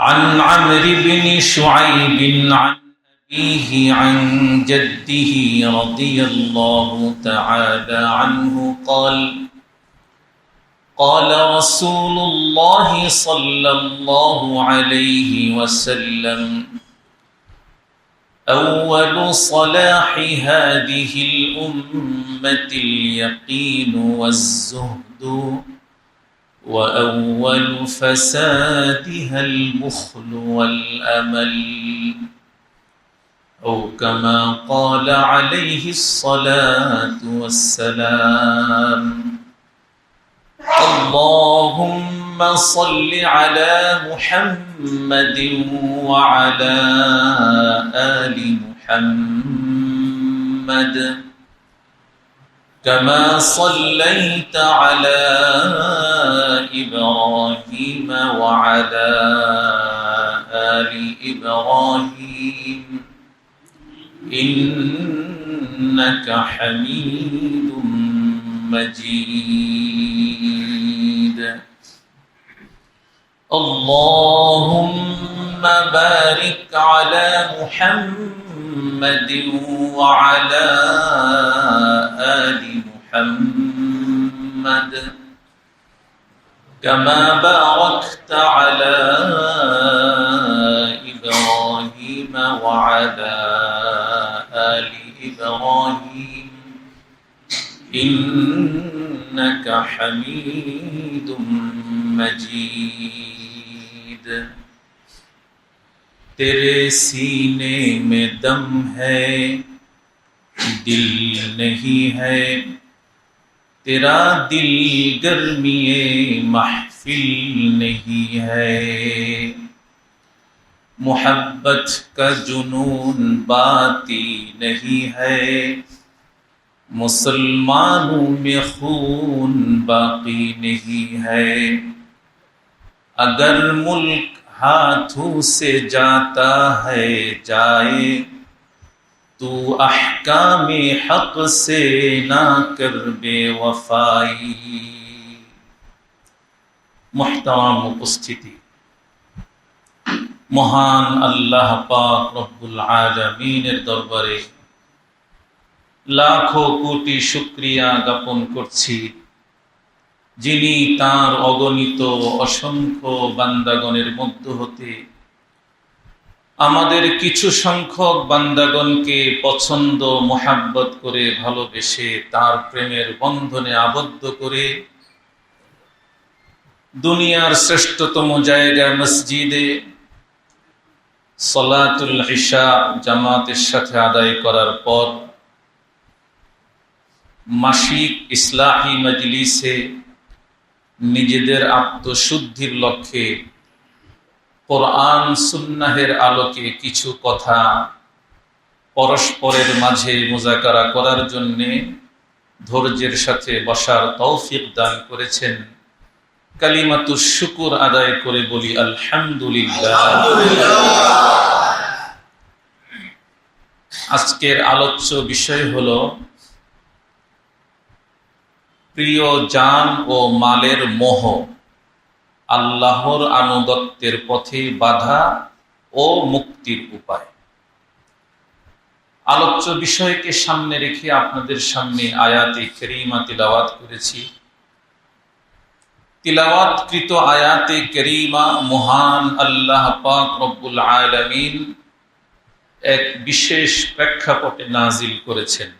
عن عمرو بن شعيب عن أبيه عن جده رضي الله تعالى عنه قال قال رسول الله صلى الله عليه وسلم أول صلاح هذه الأمة اليقين والزهد وأول فسادها البخل والأمل أو كما قال عليه الصلاة والسلام اللهم صل على محمد وعلى آل محمد كما صليت على إبراهيم وعلى آل إبراهيم إنك حميد مجيد اللهم بارك على محمد وعلى آل محمد كما باركت على إبراهيم وعلى آل إبراهيم إنك حميد مجيد तेरे सीने में दम है दिल नहीं है तेरा दिल गर्मिए महफिल नहीं है मोहब्बत का जुनून बाती नहीं है मुसलमानों में खून बाकी नहीं है अगर मुल्क हाथों से जाता है जाए तू अहकामे हक से ना कर बेवफाई मुहतरम उपस्थिति महान अल्लाह पाक रब्बुल आलमीনের দরবারে লাখো কোটি শুকরিয়া জ্ঞাপন করছি যিনি তার অগণিত অসংখ্য বান্দাগণের মধ্য হতে আমাদের কিছু সংখ্যক বান্দাগণকে পছন্দ মোহাব্বত করে ভালোবেসে তার প্রেমের বন্ধনে আবদ্ধ করে দুনিয়ার শ্রেষ্ঠতম জায়গা মসজিদে সালাতুল ইশা জামাতের সাথে আদায় করার পর মাসিক ইসলাহি মজলিসে নিজেদের আত্মশুদ্ধির লক্ষ্যে কোরআন সুন্নাহের আলোকে কিছু কথা পরস্পরের মাঝে মুযাকারা করার জন্য ধৈর্যের সাথে বসার তৌফিক দান করেছেন কালিমাতুশ শুকর আদায় করে বলি আলহামদুলিল্লাহ। আজকের আলোচ্য বিষয় হলো প্রিয় জান ও মালের মোহ আল্লাহর আনুগত্যের পথে বাধা ও মুক্তির উপায়। আলোচ্য বিষয়কে সামনে রেখে আপনাদের সামনে আয়াতে কারীমা তিলাওয়াত করেছি। তিলাওয়াতকৃত আয়াতে কারীমা মহান আল্লাহ পাক রব্বুল আলামিন এক বিশেষ প্রেক্ষাপটে নাজিল করেছেন।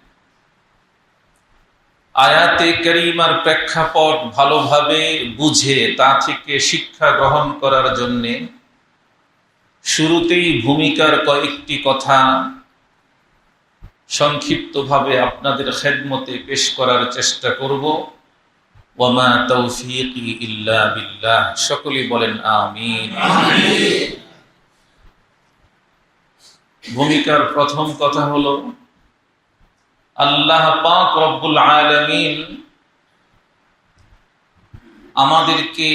আয়াতে কারীমার প্রেক্ষাপট ভালোভাবে বুঝে তা থেকে শিক্ষা গ্রহণ করার জন্য শুরুতেই ভূমিকার কয়েকটি কথা সংক্ষিপ্তভাবে আপনাদের খেদমতে পেশ করার চেষ্টা করব। ওয়ামা তাওফীকি ইল্লা বিল্লাহ, সকলেই বলেন আমিন। ভূমিকার প্রথম কথা হলো আল্লাহ পাক রব্বুল আলামিন আমাদেরকে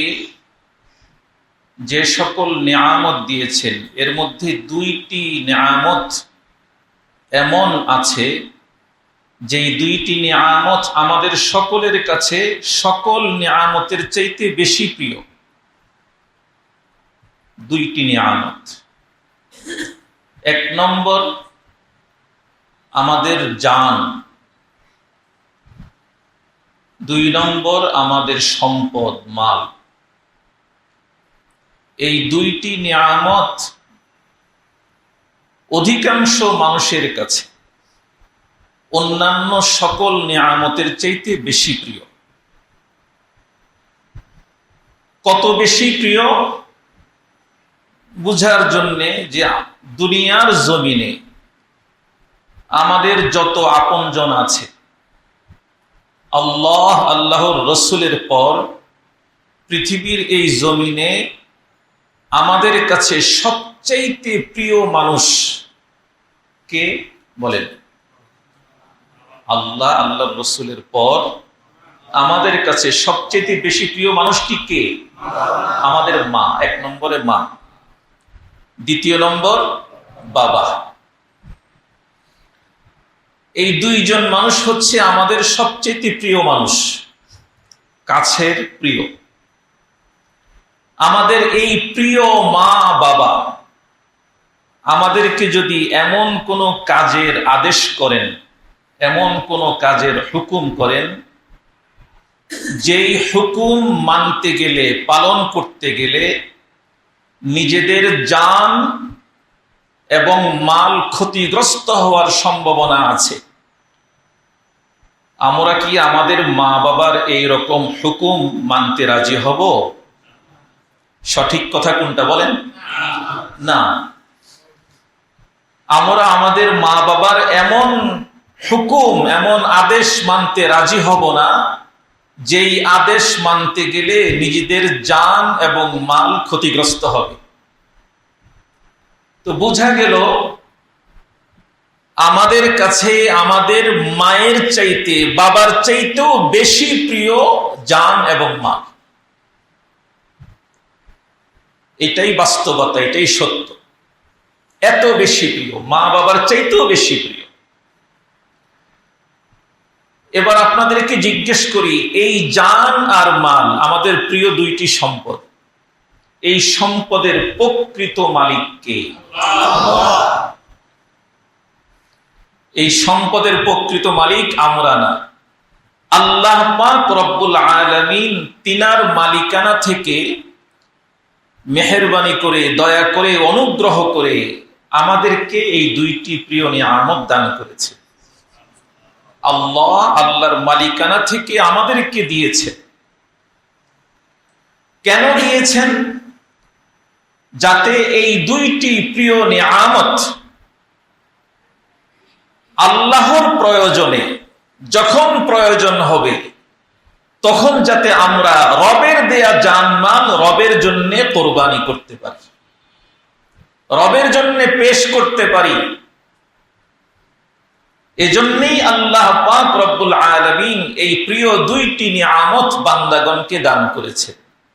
যে সকল নিয়ামত দিয়েছেন এর মধ্যে দুইটি নিয়ামত এমন আছে যেই দুইটি নিয়ামত আমাদের সকলের কাছে সকল নিয়ামতের চাইতে বেশি প্রিয়। দুইটি নিয়ামত। এক নম্বর আমাদের জান, দুই নম্বর আমাদের সম্পদ মাল। এই দুইটি নিয়ামত অধিকাংশ মানুষের কাছে অন্যান্য সকল নিয়ামতের চাইতে বেশি প্রিয়। কত বেশি প্রিয় বুঝার জন্যে যে দুনিয়ার জমিনে আমাদের যত আপনজন আছে, আল্লাহ আল্লাহর রসুলের পর পৃথিবীর এই জমিনে আমাদের কাছে সবচাইতে প্রিয় মানুষ কে বলেন? আল্লাহ আল্লাহর রসুলের পর আমাদের কাছে সবচেয়ে বেশি প্রিয় মানুষটি কে? আমাদের মা। এক নম্বরে মা, দ্বিতীয় নম্বর বাবা। এই দুইজন মানুষ হচ্ছে আমাদের সবচেয়ে প্রিয় মানুষ, কাছের প্রিয়। আমাদের এই প্রিয় মা বাবা আমাদেরকে যদি এমন কোনো কাজের আদেশ করেন, এমন কোনো কাজের হুকুম করেন, যেই হুকুম মানতে গেলে, পালন করতে গেলে নিজেদের জান এবং মাল ক্ষতিগ্রস্ত হওয়ার সম্ভাবনা আছে, আমরা কি আমাদের মা বাবার এই রকম হুকুম মানতে রাজি হব? সঠিক কথা কোনটা বলেন? না। আমরা আমাদের মা বাবার এমন হুকুম, এমন আদেশ মানতে রাজি হব না যেই আদেশ মানতে গেলে নিজেদের জান এবং মাল ক্ষতিগ্রস্ত হবে। তো বোঝা গেল আমাদের কাছে আমাদের মায়ের চাইতে, বাবার চাইতেও বেশি প্রিয় জান এবং মাল। এটাই বাস্তবতা, এটাই সত্য। এত বেশি প্রিয়, মা বাবার চাইতেও বেশি প্রিয়। এবার আপনাদেরকে জিজ্ঞেস করি, এই জান আর মাল আমাদের প্রিয় দুইটি সম্পদ, এই সম্পদের প্রকৃত মালিক কে? এই সম্পদের প্রকৃত মালিক আমরা না, আল্লাহ পাক রব্বুল আলামিন তিনার মালিকানা থেকে মেহেরবানি করে, দয়া করে, অনুগ্রহ করে আমাদেরকে এই দুইটি প্রিয় নিয়ামত দান করেছে। আল্লাহ আল্লাহর মালিকানা থেকে আমাদেরকে দিয়েছে। কেন দিয়েছেন? যাতে এই দুইটি প্রিয় নিয়ামত আল্লাহর প্রয়োজনে, যখন প্রয়োজন হবে তখন যাতে আমরা রবের দেয়া জানমাল রবের জন্য কোরবানি করতে পারি, রবের জন্য পেশ করতে পারি। এজন্যই আল্লাহ পাক রব্বুল আলামিন এই প্রিয় দুইটি নিয়ামত বান্দাগণকে দান করেছে।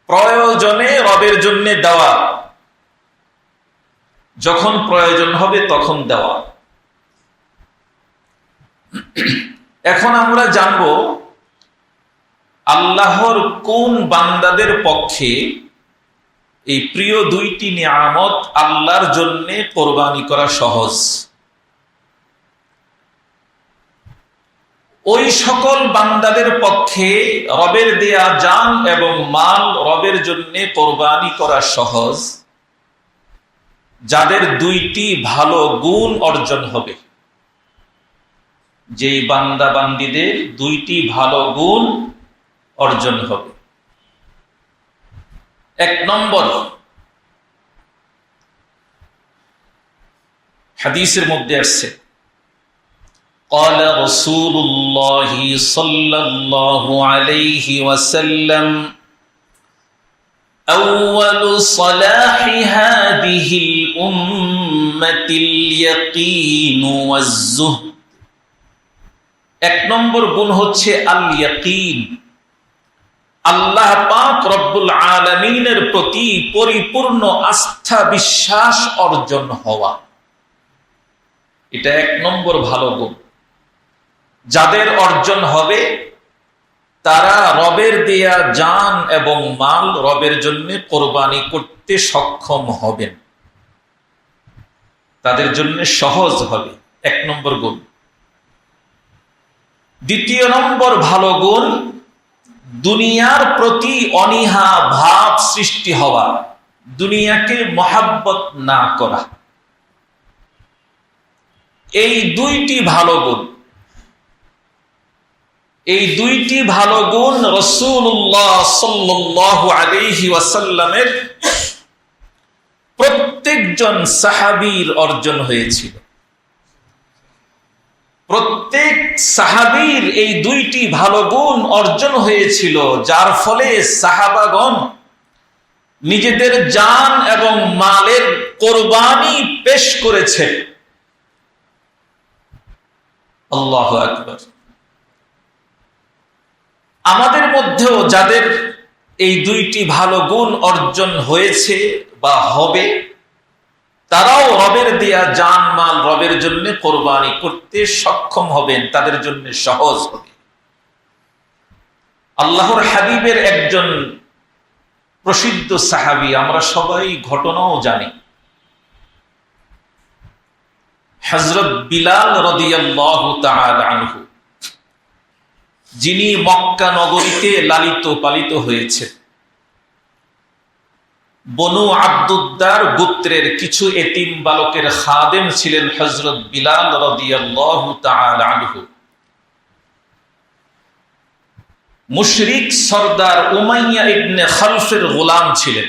প্রয়োজনে রবের জন্য দেওয়া, যখন প্রয়োজন হবে তখন দেওয়া। এখন আমরা জানব আল্লাহর কোন বান্দাদের পক্ষে এই প্রিয় দুইটি নিয়ামত আল্লাহর জন্য কোরবানি করা সহজ। ওই সকল বান্দাদের পক্ষে রবের দেয়া জান এবং মাল রবের জন্য কোরবানি করা সহজ যাদের দুইটি ভালো গুণ অর্জন হবে। যেই বান্দা বান্দীদের দুইটি ভালো গুণ অর্জন হবে। এক নম্বর, হাদিসের মধ্যে আসছে, قال رسول الله صلى الله عليه وسلم أول صلاح هذه الأمة اليقين والزهد। এক নম্বর গুণ হচ্ছে আল ইয়াকিন, আল্লাহ পাক রব্বুল আলামিনের প্রতি পরিপূর্ণ আস্থা বিশ্বাস অর্জন হওয়া। এটা এক নম্বর ভালো গুণ। যাদের অর্জন হবে তারা রবের দেয়া জান এবং মাল রবের জন্য কোরবানি করতে করতে সক্ষম হবেন, তাদের জন্য সহজ হবে। 1 নম্বর গুণ। 2 নম্বর ভালো গুণ, দুনিয়ার প্রতি অনীহা ভাব সৃষ্টি হওয়া, দুনিয়াকে মহাব্বত না করা। এই 2টি ভালো গুণ, এই 2টি ভালো গুণ রাসূলুল্লাহ সাল্লাল্লাহু আলাইহি ওয়াসাল্লামের প্রত্যেকজন সাহাবীর অর্জন হয়েছিল। প্রত্যেক সাহাবীর এই 2টি ভালো গুণ অর্জন হয়েছিল, যার ফলে সাহাবাগণ নিজেদের জান এবং মালের কোরবানি পেশ করেছে। আল্লাহু আকবার। আমাদের মধ্যেও যাদের এই 2টি ভালো গুণ অর্জন হয়েছে বা হবে, তারাও রবের দেয়া জান মাল রবের জন্য কোরবানি করতে সক্ষম হবেন, তাদের জন্য সহজ হবে। আল্লাহর হাবিবের একজন প্রসিদ্ধ সাহাবী, আমরা সবাই ঘটনাও জানি, হযরত বিলাল রাদিয়াল্লাহু তাআলা আনহু, যিনি মক্কা নগরীতে লালিত পালিত হয়েছে। বনু আব্দুদ্দার গোত্রের কিছু এতিম বালকের খাদেম ছিলেন হযরত বিলাল রাদিয়াল্লাহু তাআলা আনহু। মুশরিক সরদার উমাইয়া ইবনে খালফের গোলাম ছিলেন।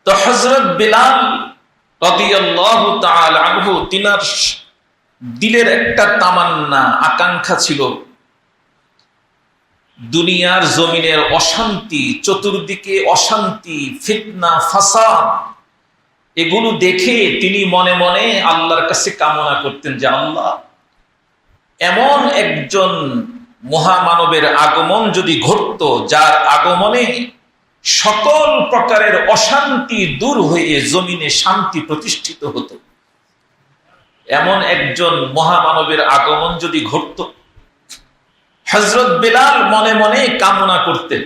তো হযরত বিলাল রাদিয়াল্লাহু তাআলা আনহু, তিনার দিলের একটা তামান্না, আকাঙ্ক্ষা ছিল, দুনিয়ার জমিনের অশান্তি, চতুর্দিকে অশান্তি, ফিতনা, ফাসাদ, এগুলো দেখে তিনি মনে মনে আল্লাহর কাছে কামনা করতেন যে আল্লাহ, এমন একজন মহামানবের আগমন যদি ঘটতো, যার আগমনে সকল প্রকারের অশান্তি দূর হয়ে জমিনে শান্তি প্রতিষ্ঠিত হতো, এমন একজন মহামানবের আগমন যদি ঘটতো, হযরত বিলাল মনে মনে কামনা করতেন।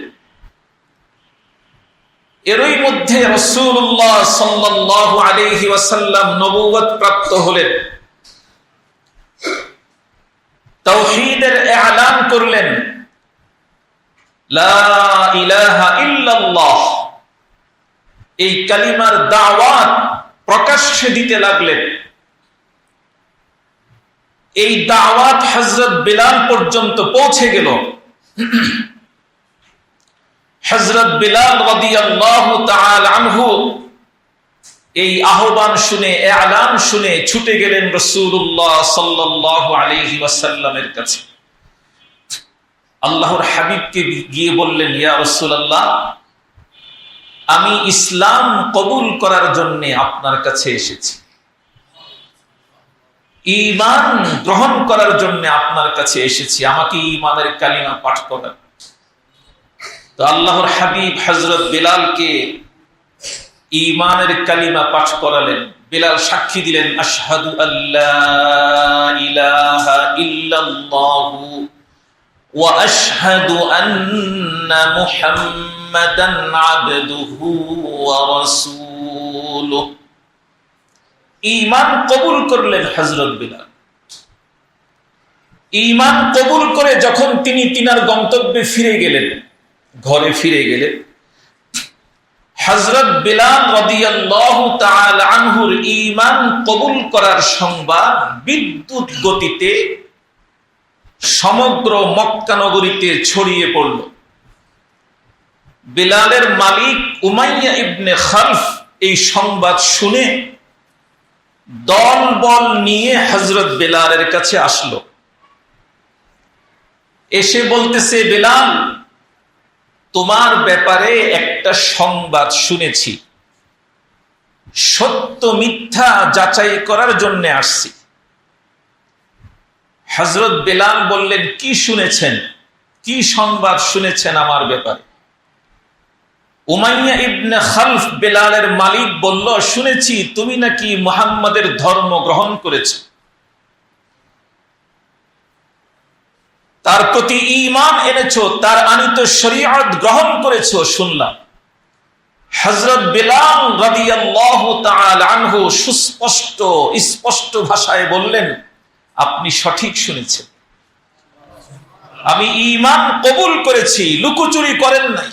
এরই মধ্যে রাসূলুল্লাহ সাল্লাল্লাহু আলাইহি ওয়াসাল্লাম নবুয়ত প্রাপ্ত হলেন, তাওহীদের ইলান করলেন, লা ইলাহা ইল্লাল্লাহ, এই কালিমার দাওয়াত প্রকাশ্যে দিতে লাগলেন। এই দাওয়াত হযরত বিলাল পর্যন্ত পৌঁছে গেল। হযরত বিলাল রাদিয়াল্লাহু তাআলা আনহু এই আহ্বান শুনে, ইলান শুনে ছুটে গেলেন রাসূলুল্লাহ সাল্লাল্লাহু আলাইহি ওয়াসাল্লামের কাছে। আল্লাহর হাবিবকে গিয়ে বললেন, ইয়া রাসূলুল্লাহ, আমি ইসলাম কবুল করার জন্য আপনার কাছে এসেছি, ঈমান গ্রহণ করার জন্য আপনার কাছে এসেছি, আমাকে ঈমানের কালিমা পাঠ করান। তো আল্লাহর হাবিব হযরত বিলালকে ঈমানের কালিমা পাঠ করালেন। বিলাল সাক্ষী দিলেন, আশহাদু আল্লা ইলাহা ইল্লাল্লাহু ওয়া আশহাদু আন্না মুহাম্মাদান আবদুহু ওয়া রাসূলুহু। ঈমান কবুল করলেন হযরত বিলাল। ঈমান কবুল করে যখন তিনি তিনার গন্তব্যে ফিরে গেলেন, ঘরে ফিরে গেলেন, হযরত বিলাল রাদিয়াল্লাহু তাআলা আনহুর ঈমান কবুল করার সংবাদ বিদ্যুৎ গতিতে সমগ্র মক্কা নগরীতে ছড়িয়ে পড়ল। বিলালের মালিক উমাইয়া ইবনে খালফ এই সংবাদ শুনে দল বল নিয়ে হযরত বিলালের কাছে আসলো। এসে বলতেছে, বিলাল, তোমার ব্যাপারে একটা সংবাদ শুনেছি, সত্য মিথ্যা যাচাই করার জন্য আসছি। হযরত বিলাল বললেন, কি শুনেছেন, কি সংবাদ শুনেছেন আমার ব্যাপারে? উমাইয়া ইবনে খালফ বিলালের মালিক বলল, শুনেছি তুমি নাকি মুহাম্মাদের ধর্ম গ্রহণ করেছো, তার প্রতি ঈমান এনেছো, তার আনিত শরীয়ত গ্রহণ করেছো শুনলাম। হযরত বিলাল রাদিয়াল্লাহু তাআলা আনহু স্পষ্ট ভাষায় বললেন, আপনি সঠিক শুনেছেন, আমি ঈমান কবুল করেছি, লুকোচুরি করেন নাই।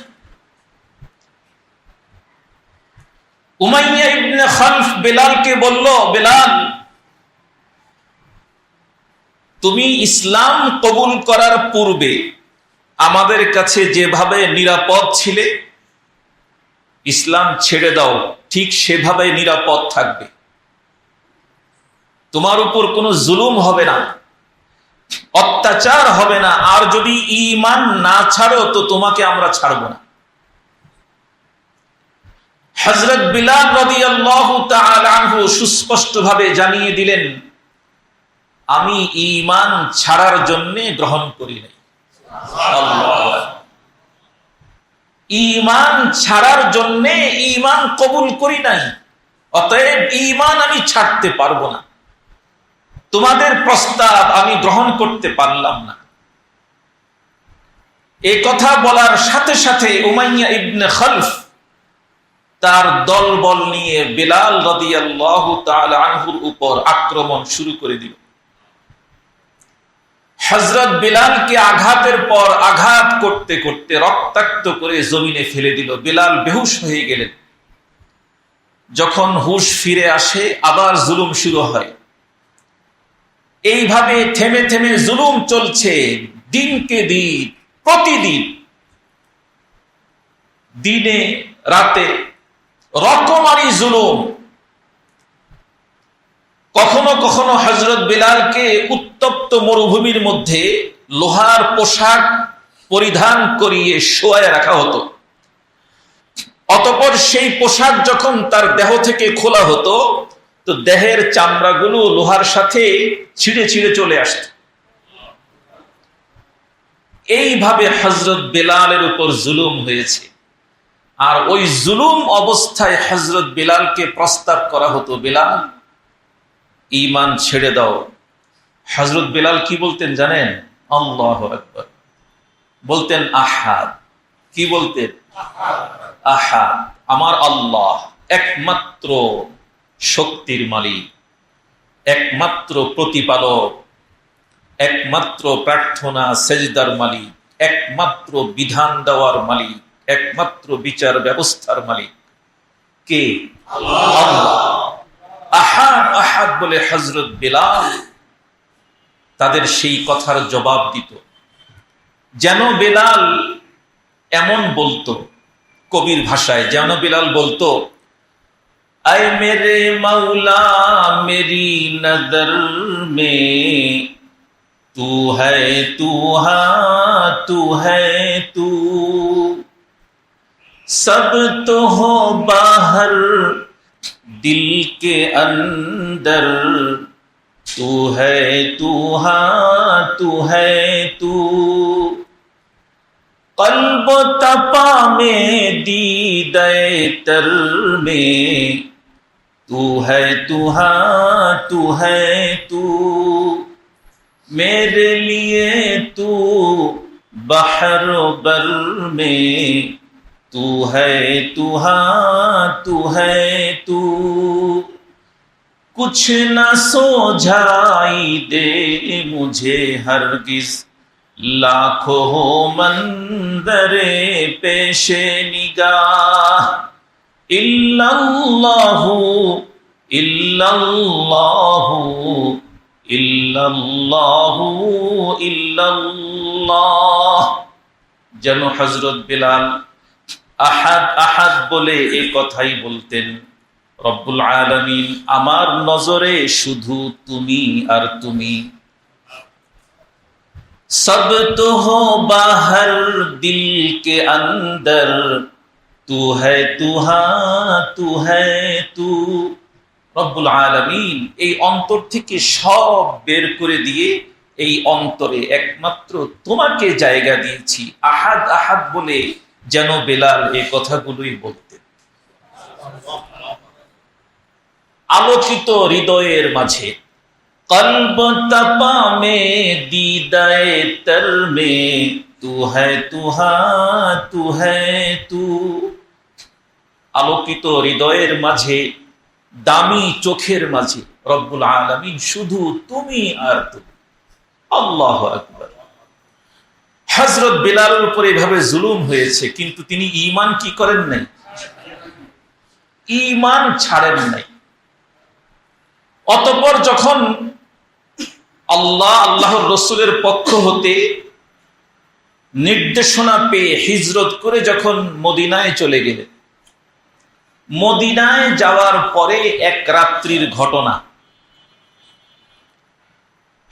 উমাইয়া ইবনে খালফ বেলালকে বলল, বেলাল, তুমি ইসলাম কবুল করার পূর্বে আমাদের কাছে যেভাবে নিরাপদ ছিলে, ইসলাম ছেড়ে দাও, ঠিক সেভাবে নিরাপদ থাকবে। তোমার উপর কোনো জুলুম হবে না, অত্যাচার হবে না, আর যদি ঈমান না ছাড়ো তো তোমাকে আমরা ছাড়ব না। হযরত বিলাল রাদিয়াল্লাহু তাআলা আনহু সুস্পষ্টভাবে জানিয়ে দিলেন, আমি ঈমান ছাড়ার জন্য গ্রহণ করি নাই। ঈমান ছাড়ার জন্য ঈমান কবুল করি নাই, অতএব ঈমান আমি ছাড়তে পারবো না, তোমাদের প্রস্তাব আমি গ্রহণ করতে পারলাম না। এই কথা বলার সাথে সাথে উমাইয়া ইবনে খালফ তার দলবল নিয়ে বিলাল রাদিয়াল্লাহু তাআলা আনহুর উপর আক্রমণ শুরু করে দিল। হযরত বিলালকে আঘাতের পর আঘাত করতে করতে রক্তাক্ত করে জমিনে ফেলে দিল। বিলাল বেহুশ হয়ে গেলেন। যখন হুশ ফিরে আসে আবার জুলুম শুরু হয়। এইভাবে থেমে থেমে জুলুম চলছে দিনকে দিন, প্রতিদিন, দিনে রাতে রকমারি জুলুম। কখনো কখনো হযরত বিলালকে উত্তপ্ত মরুভূমির মধ্যে লোহার পোশাক পরিধান করিয়ে শোয়ায় রাখা হতো। অতঃপর সেই পোশাক যখন তার দেহ থেকে খোলা হতো তো দেহের চামড়াগুলো লোহার সাথে ছিঁড়ে ছিঁড়ে চলে আসত। এইভাবে হযরত বিলালের উপর জুলুম হয়েছে। আর ওই জুলুম অবস্থায় হযরত বিলালকে প্রস্তাব করা হতো, বিলাল, ঈমান ছেড়ে দাও। হযরত বিলাল কি বলতেন জানেন? আল্লাহু আকবার বলতেন। আহাদ। কি বলতেন? আহাদ। আমার আল্লাহ একমাত্র শক্তির মালিক, একমাত্র প্রতিপালক, একমাত্র প্রার্থনা সেজদার মালিক, একমাত্র বিধান দেওয়ার মালিক, একমাত্র বিচার ব্যবস্থার মালিক কে? আল্লাহ। আহাদ আহাদ বলে হযরত বিলাল তাদের সেই কথার জবাব দিত। যেন বিলাল এমন বলতো, কবির ভাষায় যেন বিলাল বলতো, আয় মেরে মৌলা মেরি নজর মে তু হ্যায় তু হ্যাঁ তু হ্যায় তু, সব তো হো বাহর दिल के अंदर तू है तू हाँ तू है तू, कल्ब तपा में दीदे तर में तू है तू हाँ तू है तू, मेरे लिए तू बहर बर में तू है तू हाँ तू है तू, कुछ न सोझाई दे मुझे हरगिज लाखों हो मंदरे पेशे निगाह, इल्लल्लाहु इल्लल्लाहु इल्लल्लाहु इल्लल्लाह। যেন হযরত বিলাল আহাদ আহাদ বলে এই কথাই বলতেন, রব্বুল আলামিন আমার নজরে শুধু তুমি আর তুমি, সব তো হো বাহর দিল কে অন্দর তু হ্যায় তু হ্যাঁ তু হ্যায় তু। রব্বুল আলামিন এই অন্তর থেকে সব বের করে দিয়ে এই অন্তরে একমাত্র তোমাকে জায়গা দিয়েছি। আহাদ আহাদ বলে যেন বেলাল এই কথাগুলোই বলতেন। আলোকিত হৃদয়ের মাঝে কলব তপা মে দীদায়ে তর মে তু হ্যায় তু হ্যাঁ তু হ্যায় তু, আলোকিত হৃদয়ের মাঝে, দামি চোখের মাঝে রব্বুল আলামিন শুধু তুমি আর তুমি। আল্লাহু আকবার। হযরত বিলালের উপর এভাবে জুলুম হয়েছে, কিন্তু তিনি ঈমান কি করেন নাই? ঈমান ছাড়েন নাই। অতঃপর যখন আল্লাহর রাসূলের পক্ষ হতে নির্দেশনা পেয়ে হিজরত করে যখন মদিনায় চলে গেলেন, মদিনায় যাওয়ার পরে এক রাত্রির ঘটনা,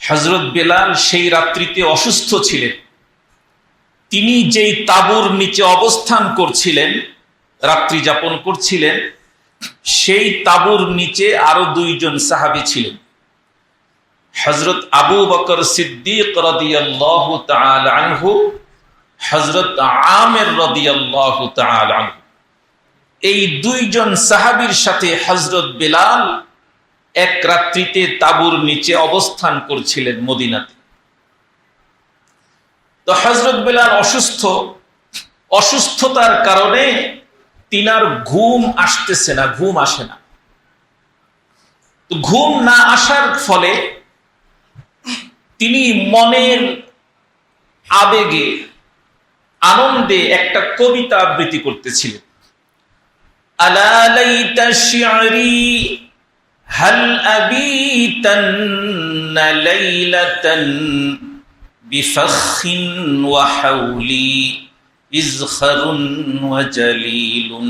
হযরত বেলাল সেই রাত্রিতে অসুস্থ ছিলেন। তিনি যেই তাঁবুর নিচে অবস্থান করছিলেন, রাত্রি যাপন করছিলেন, সেই তাঁবুর নিচে আরো দুইজন সাহাবী ছিলেন, হযরত আবু বকর সিদ্দিক রাদিয়াল্লাহু তাআলা আনহু, হযরত আমির রাদিয়াল্লাহু তাআলা আনহু। এই দুইজন সাহাবীর সাথে হযরত বেলাল এক রাত্রিতে তাঁবুর নিচে অবস্থান করছিলেন মদিনাতে। তো হযরত বেলাল অসুস্থতার কারণে তিনার ঘুম আসতেছে না, ঘুম আসে না। তো ঘুম না আসার ফলে তিনি মনের আবেগে, আনন্দে একটা কবিতা আবৃত্তি করতেছিলেন। আলা লাইতা শি'রি হাল আবিতান্না লাইলাতান বিফখিন ওয়া হাওলি ইজখারুন ওয়া জালিলুন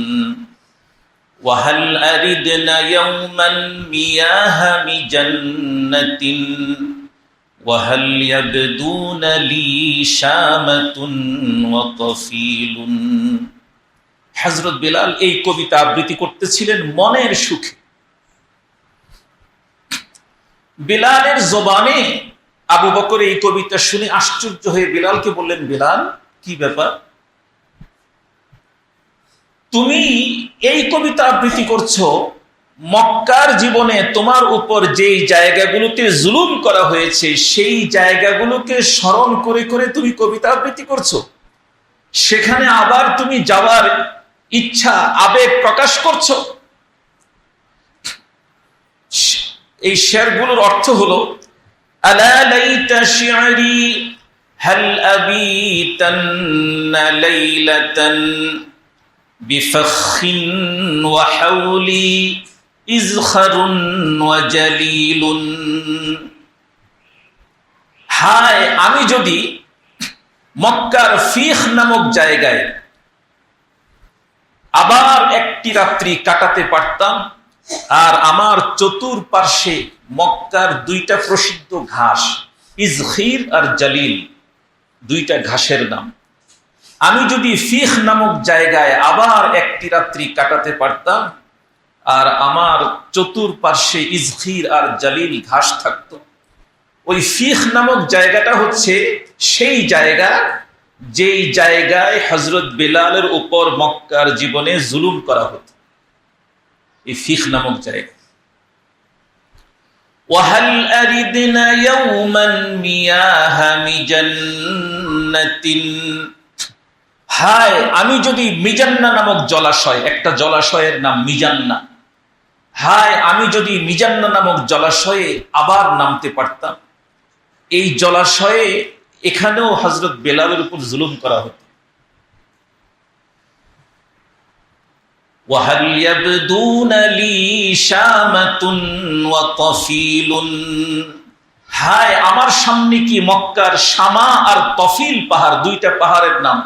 ওয়া হাল আরিদনা ইয়াওমান মিয়াহা মিজান্নাতিন ওয়া হাল ইয়াবদুনা লি শামাতুন ওয়া তাফিলুন। হযরত বেলাল এই কবিতা আবৃত্তি করতেছিলেন মনের সুখে। বেলালের জবানে আবু বকর এই কবিতা শুনে আশ্চর্য হয়ে বেলালকে বললেন, বেলাল, কি ব্যাপার, তুমি এই কবিতা আবৃত্তি করছো? মক্কার জীবনে তোমার উপর যেই জায়গাগুলোতে জুলুম করা হয়েছে সেই জায়গাগুলোকে স্মরণ করে করে তুমি কবিতা আবৃত্তি করছো, সেখানে আবার তুমি যাওয়ার ইচ্ছা, আবেগ প্রকাশ করছো। এই শেরগুলোর অর্থ হলো, আলা লাইতা শি'রি হাল আবিতান্না লাইলাতান বিফখিন ওয়া হাওলি ইজখারুন ওয়া জালিলুন। হায়, আমি যদি মক্কার ফিখ নামক জায়গায় আবার একটি রাত্রি কাটাতে পারতাম, আর আমার চতুর্পার্শ্বে মক্কার দুইটা প্রসিদ্ধ ঘাস, ইজখির আর জালিল, দুইটা ঘাসের নাম, আমি যদি ফিখ নামক জায়গায় আবার একটি রাত্রি কাটাতে পারতাম, আর আমার চতুর্পার্শ্বে ইজখির আর জালিল ঘাস থাকতো। ওই ফিখ নামক জায়গাটা হচ্ছে সেই জায়গা যেই জায়গায় হযরত বেলালের উপর মক্কার জীবনে জুলুম করা হতো, এই ফিখ নামক জায়গা। ওয়াহাল আরিদনা ইয়াওমান মিয়াহা মিজান্নাতিন, হায়, আমি যদি মিজান্না নামক জলাশয়, একটা জলাশয়ের নাম মিজান্না, হায়, আমি যদি মিজান্না নামক জলাশয়ে আবার নামতে পারতাম। এই জলাশয়ে, এখানেও হযরত বেলালের উপর জুলুম করা হতো। ওয়াহাল ইয়াবদুনা লি শামাতুন ওয়া তাফিলুন, হায়, আমার সামনে কি মক্কার শামা আর তফিল পাহাড়, দুইটা পাহাড়ের নাম,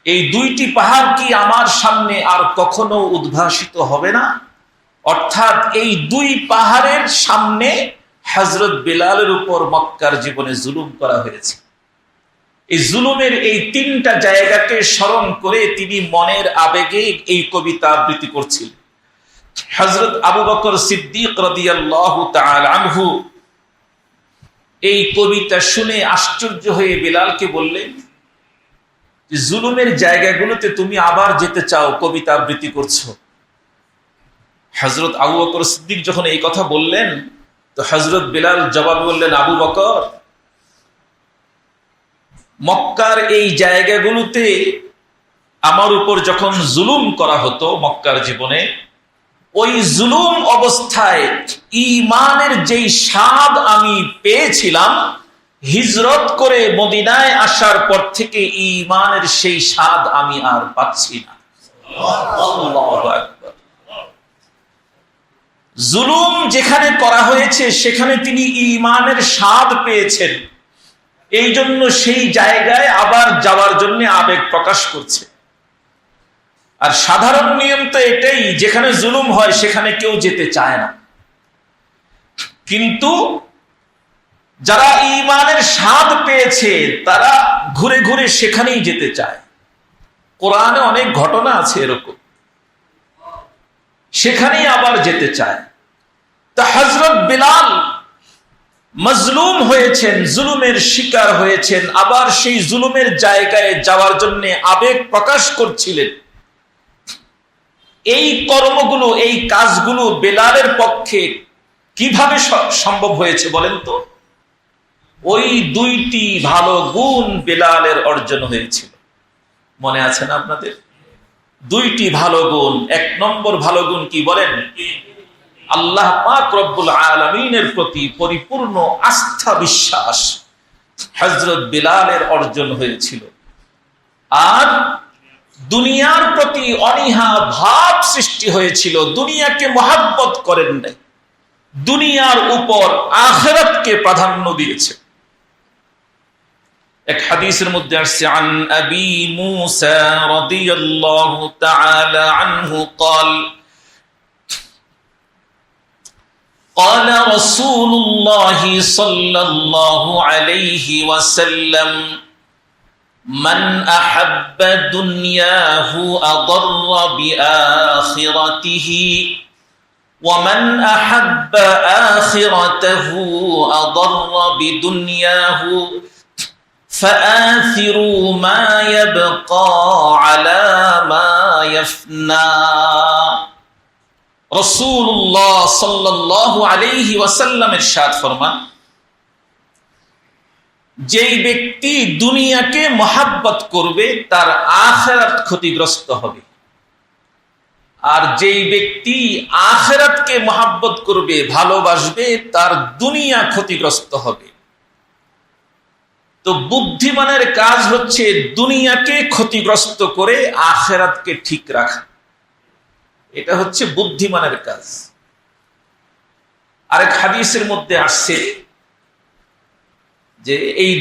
এই দুইটি পাহাড় কি আমার সামনে আর কখনো উদ্ভাসিত হবে না? অর্থাৎ এই দুই পাহাড়ের সামনে হযরত বেলালের উপর মক্কার জীবনে জুলুম করা হয়েছে। এই জুলুমের এই তিনটা জায়গাকে স্মরণ করে তিনি মনের আবেগে এই কবিতা আবৃত্তি করছিলেন। হযরত আবু বকর সিদ্দিক রাদিয়াল্লাহু তাআলা আনহু এই কবিতা শুনে আশ্চর্য হয়ে বেলালকে বললেন, জুলুমের জায়গাগুলোতে তুমি আবার যেতে চাও, কবিতা আবৃত্তি করছো। হযরত আবু বকর সিদ্দিক যখন এই কথা বললেন, তো হযরত বেলাল জবাব বললেন, আবু বকর, মক্কার এই জায়গাগুলোতে আমার উপর যখন জুলুম করা হতো মক্কার জীবনে, ওই জুলুম অবস্থায় ঈমানের যেই স্বাদ আমি পেয়েছিলাম, হিজরত করে মদিনায় আসার পর থেকে ঈমানের সেই স্বাদ আমি আর পাচ্ছি না। আল্লাহু আকবার। জুলুম যেখানে করা হয়েছে সেখানে তিনি ঈমানের স্বাদ পেয়েছেন, এই জন্য সেই জায়গায় আবার যাওয়ার জন্য আবেগ প্রকাশ করছে। আর সাধারণ নিয়ম তো এটাই, যেখানে জুলুম হয় সেখানে কেউ যেতে চায় না, কিন্তু যারা ঈমানের স্বাদ পেয়েছে তারা ঘুরে ঘুরে সেখানেই যেতে চায়। কোরআনে অনেক ঘটনা আছে এরকম, সেখানেই আবার যেতে চায়। তা হযরত বিলাল মজলুম হয়েছেন, জুলুমের শিকার হয়েছেন, আবার সেই জুলুমের জায়গায় যাওয়ার জন্য আবেগ প্রকাশ করছিলেন। এই কর্মগুলো, এই কাজগুলো বেলালের পক্ষে কিভাবে সম্ভব হয়েছে বলেন তো? ওই দুইটি ভালো গুণ বেলালের অর্জন হয়েছিল। মনে আছে না আপনাদের? দুইটি ভালো গুণ। এক নম্বর ভালো গুণ কি বলেন? আল্লাহ পাক রব্বুল আলামিনের প্রতি পরিপূর্ণ আস্থা বিশ্বাস হযরত বিলালের অর্জন হয়েছিল। আর দুনিয়ার প্রতি অনীহা ভাব সৃষ্টি হয়েছিল। দুনিয়াকে মহব্বত করেন নাই, দুনিয়ার উপর আখিরাতকে প্রাধান্য দিয়েছে। এক হাদিসের মধ্যে আসছে, আন আবি মুসা রাদিয়াল্লাহু তাআলা আনহু قال قال رسول الله صلى الله عليه وسلم من أحب دنياه أضر بآخرته ومن أحب آخرته أضر بدنياه فآثروا ما يبقى على ما يفنى। রাসূলুল্লাহ সাল্লাল্লাহু আলাইহি ওয়াসাল্লাম ইরশাদ ফরমান, যেই ব্যক্তি দুনিয়াকে মহাব্বত করবে তার আখিরাত ক্ষতিগ্রস্ত হবে, আর যেই ব্যক্তি আখিরাতকে মহাব্বত করবে, ভালোবাসবে, তার দুনিয়া ক্ষতিগ্রস্ত হবে। তো বুদ্ধিমানের কাজ হচ্ছে দুনিয়াকে ক্ষতিগ্রস্ত করে আখিরাতকে ঠিক রাখা। এটা হচ্ছে বুদ্ধিমানের কাজ। আরেক হাদিসের মধ্যে আসছে যে এই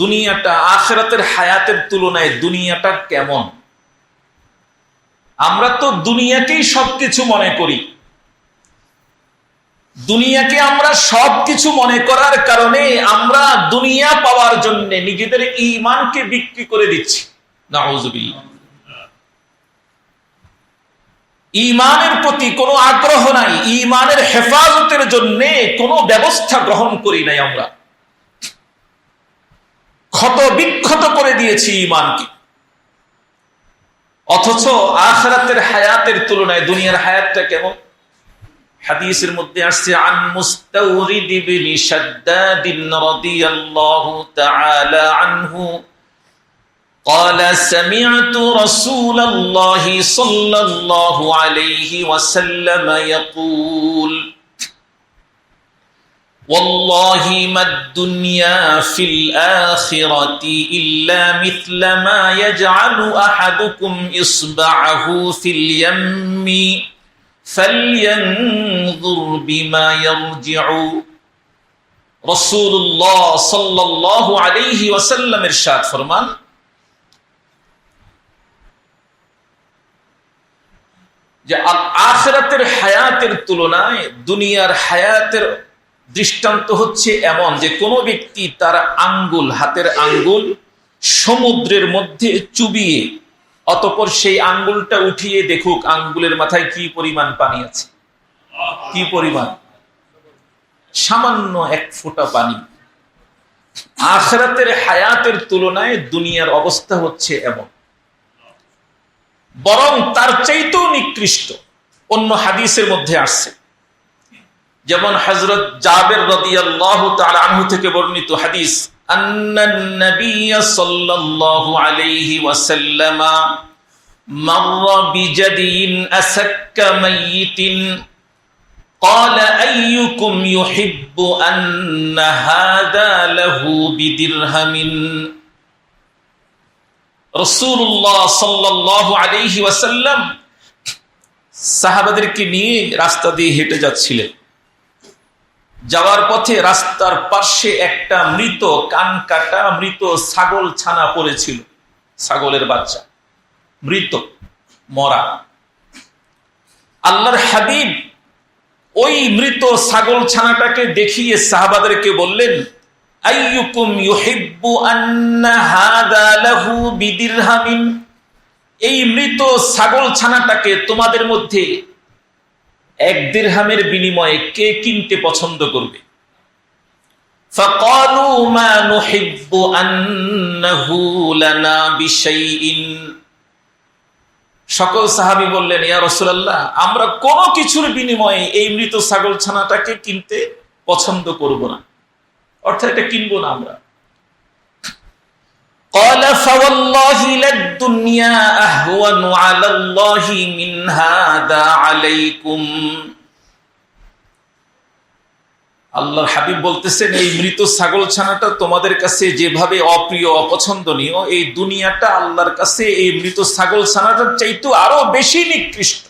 দুনিয়াটা আখিরাতের হায়াতের তুলনায় দুনিয়াটা কেমন। আমরা তো দুনিয়াকেই সবকিছু মনে করি। দুনিয়াকে আমরা সবকিছু মনে করার কারণে আমরা দুনিয়া পাওয়ার জন্য নিজেদের ঈমানকে বিক্রি করে দিচ্ছি। নাউযুবিল্লাহ। ঈমানের প্রতি কোনো আগ্রহ নাই, ঈমানের হেফাজতের জন্য কোনো ব্যবস্থা গ্রহণ করি নাই। আমরা ক্ষত বিক্ষত করে দিয়েছি ঈমানকে। অথচ আখিরাতের হায়াতের তুলনায় দুনিয়ার হায়াতটা কেমন? হাদিসের মধ্যে আসছে, আন মুস্তাওরিদ ইবনে শাদ্দাদ রাদিয়াল্লাহু তাআলা আনহু قال سمعت رسول الله صلى الله عليه وسلم يقول والله ما الدنيا في الآخرة إلا مثل ما يجعل أحدكم إصبعه في اليم فلينظر بما يرجع। رسول الله صلى الله عليه وسلم ارشاد فرمان, যে আখিরাতের হায়াতের তুলনায় দুনিয়ার হায়াতের দৃষ্টান্ত হচ্ছে এমন যে কোনো ব্যক্তি তার আঙ্গুল, হাতের আঙ্গুল সমুদ্রের মধ্যে চুবিয়ে অতঃপর সেই আঙ্গুলটা উঠিয়ে দেখুক আঙ্গুলের মাথায় কি পরিমাণ পানি আছে। কি পরিমাণ? সামান্য এক ফোঁটা পানি। আখিরাতের হায়াতের তুলনায় দুনিয়ার অবস্থা হচ্ছে এমন, বরং তার চাইতেও নিকৃষ্ট। অন্য হাদিসের মধ্যে আসছে, যেমন হযরত জাবের রাদিয়াল্লাহু তাআলা আনহু থেকে বর্ণিত হাদিস, আন্নান নবী সাল্লাল্লাহু আলাইহি ওয়াসাল্লাম মাররা বিজাদিন আসাক্কা মাইয়িতিন قال أيكم يحب أن هذا له بدرهم রাসূলুল্লাহ সাল্লাল্লাহু আলাইহি ওয়াসাল্লাম সাহাবাদেরকে নিয়ে রাস্তা দিয়ে হেঁটে যাচ্ছিলেন। যাওয়ার পথে রাস্তার পাশে একটা মৃত কান কাটা মৃত ছাগল ছানা পড়েছিল, ছাগলের বাচ্চা, মৃত, মরা। আল্লাহর হাবিব ওই মৃত ছাগল ছানাটাকে দেখিয়ে সাহাবাদেরকে বললেন, আইয়ুকুম ইউহিব্বু আন্না হাযা লাহু বিদিরহামিন, এই মৃত ছাগল ছানাটাকে তোমাদের মধ্যে 1 দিরহামের বিনিময়ে কে কিনতে পছন্দ করবে? ফাকালু মা নুহিব্বু আন্নাহু লানা বিশাইইন, সকল সাহাবী বললেন, ইয়া রাসূলুল্লাহ, আমরা কোনো কিছুর বিনিময়ে এই মৃত ছাগল ছানাটাকে কিনতে পছন্দ করব না, অর্থাৎ এটা কিনবো না আমরা। قال فوالله للدنيا أهون على الله من هذا عليكم, আল্লাহর হাবিব বলতেছেন, এই মৃত ছাগল ছানাটা তোমাদের কাছে যেভাবে অপ্রিয় অপছন্দনীয়, এই দুনিয়াটা আল্লাহর কাছে এই মৃত ছাগল ছানাটার চাইতে আরো বেশি নিকৃষ্ট,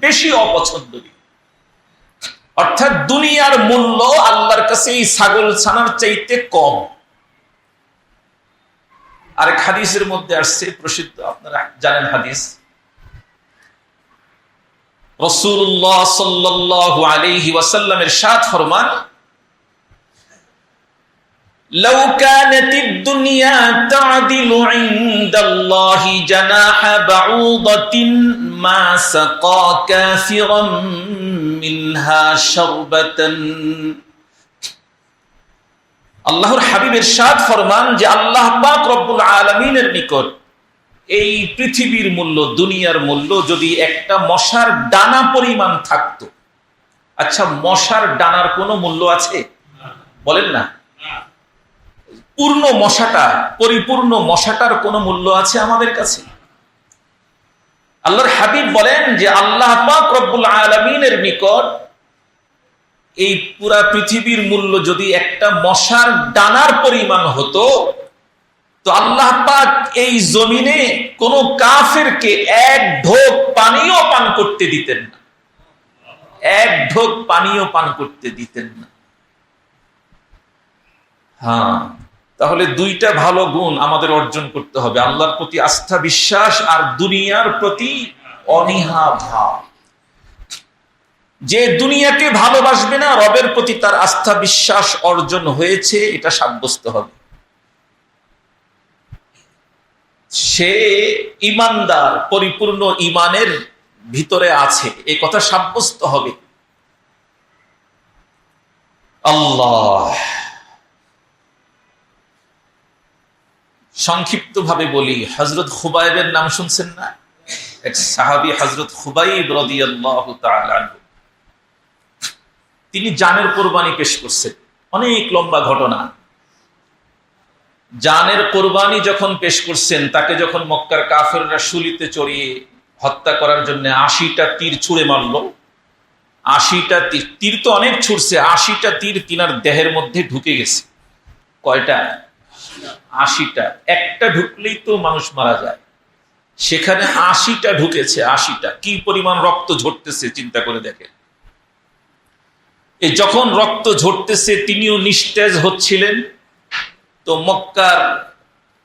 বেশি অপছন্দনীয়। অর্থাৎ দুনিয়ার মূল্য আল্লাহর কাছে এই ছাগল ছানার চাইতে কম। আরেক হাদিসের মধ্যে আসছে, প্রসিদ্ধ, আপনারা জানেন হাদিস, রাসূলুল্লাহ সাল্লাল্লাহু আলাইহি ওয়াসাল্লাম ইরশাদ ফরমান, লাউ কানাতিদ দুনিয়া তা'দিলু ইনদাল্লাহি জানাহা বাউদাতিন মা সাকা কাফিরাম মিনহা শারবাতান। আল্লাহর হাবিব ইরশাদ ফরমান যে আল্লাহ পাক রব্বুল আলামিনের নিকট এই পৃথিবীর মূল্য, দুনিয়ার মূল্য যদি একটা মশার ডানা পরিমাণ থাকতো। আচ্ছা, মশার ডানার কোনো মূল্য আছে? বলেন না। পূর্ণ মশাটা, পরিপূর্ণ মশাটার কোনো মূল্য আছে আমাদের কাছে? আল্লাহর হাবিব বলেন যে আল্লাহ পাক রব্বুল আলামিনের নিকট এই পুরা পৃথিবীর মূল্য যদি একটা মশার ডানার পরিমাণ হতো, তো আল্লাহ পাক এই জমিনে কোন কাফেরকে 1 ঢোক পানিও পান করতে দিতেন না, 1 ঢোক পানিও পান করতে দিতেন না। হ্যাঁ, তাহলে 2টা ভালো গুণ আমাদের অর্জন করতে হবে, আল্লাহর প্রতি আস্থা বিশ্বাস আর দুনিয়ার প্রতি অনীহা ভাব। যে দুনিয়াকে ভালোবাসবে না, রবের প্রতি তার আস্থা বিশ্বাস অর্জন হয়েছে, এটা সাব্যস্ত হবে। সে ঈমানদার, পরিপূর্ণ ঈমানের ভিতরে আছে, এই কথা সাব্যস্ত হবে। আল্লাহ, সংক্ষিপ্ত ভাবে বলি, হযরত খুবাইবের নাম শুনছেন না? এক সাহাবী হযরত খুবাইব রাদিয়াল্লাহু তাআলা আনহু, তিনি জানের কোরবানি পেশ করছেন। অনেক লম্বা ঘটনা। জানের কোরবানি যখন পেশ করছেন, তাকে যখন মক্কার কাফেররা শুলিতে চড়িয়ে হত্যা করার জন্য 80টা তীর ছুঁড়ে মারল, 80টা তীর তো অনেক ছুটছে, 80টা তীর তিনার দেহের মধ্যে ঢুকে গেছে। কয়টা? 80টা। একটা ঢুকলেই তো মানুষ মারা যায়, সেখানে 80টা ঢুকেছে। 80টা, কি পরিমাণ রক্ত ঝরতেছে চিন্তা করে দেখেন। এই যখন রক্ত ঝরতেছে, তিনিও নিস্তেজ হচ্ছিলেন। তো মক্কার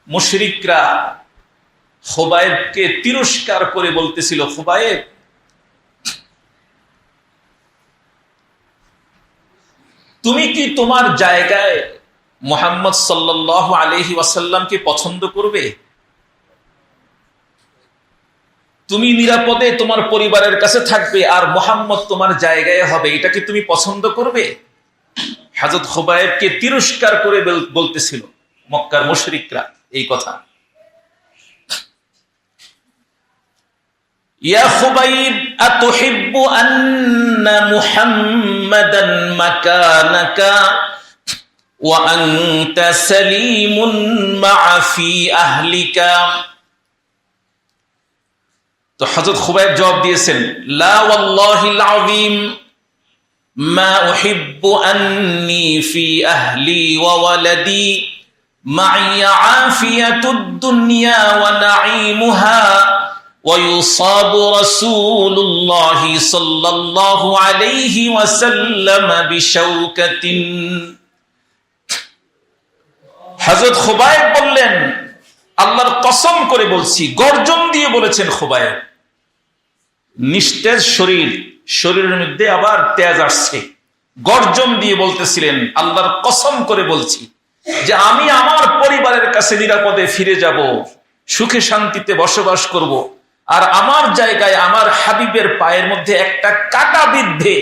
মুশরিকরা খুবাইবকে তিরস্কার করে বলতেছিল, খুবাইব, তুমি কি তোমার জায়গায় মুহাম্মদ সাল্লাল্লাহু আলাইহি ওয়াসাল্লামকে পছন্দ করবে? তুমি নিরাপদে তোমার পরিবারের কাছে থাকবে আর মুহাম্মদ তোমার জায়গায় হবে, এটা কি তুমি পছন্দ করবে? হযরত খুবাইবকে তিরস্কার করে বলতেছিল মক্কার মুশরিকরা এই কথা। ইয়া খুবাইব আতুহিব্বু আন্না মুহাম্মাদান মাকানাকা ওয়া আনতা সালিমুন মা ফি আহলিকা। তো হযরত খুবাইব জবাব দিয়েছেন, লা ওয়াল্লাহিল আযীম মা উহিব্বু আন্নী ফি আহলি ওয়া ওয়ালাদি মা'ই আফিয়াতুদ দুনিয়া ওয়া নাঈমুহা ওয়া ইউসাবু রাসূলুল্লাহি সাল্লাল্লাহু আলাইহি ওয়াসাল্লাম বিশাওকাতিন। হযরত খুবাইব বললেন, আল্লাহর কসম করে বলছি, গর্জন দিয়ে বলেছেন খুবাইব, নিস্তেজ শরীরের মধ্যে আবার তেজ আসছে, গর্জন দিয়ে বলতেছিলেন, আল্লাহর কসম করে বলছি যে আমি আমার পরিবারের কাছে নিরাপদে ফিরে যাব, সুখে শান্তিতে বসবাস করব, আর আমার জায়গায় আমার হাবিবের পায়ের মধ্যে একটা কাঁটা বিদ্ধে,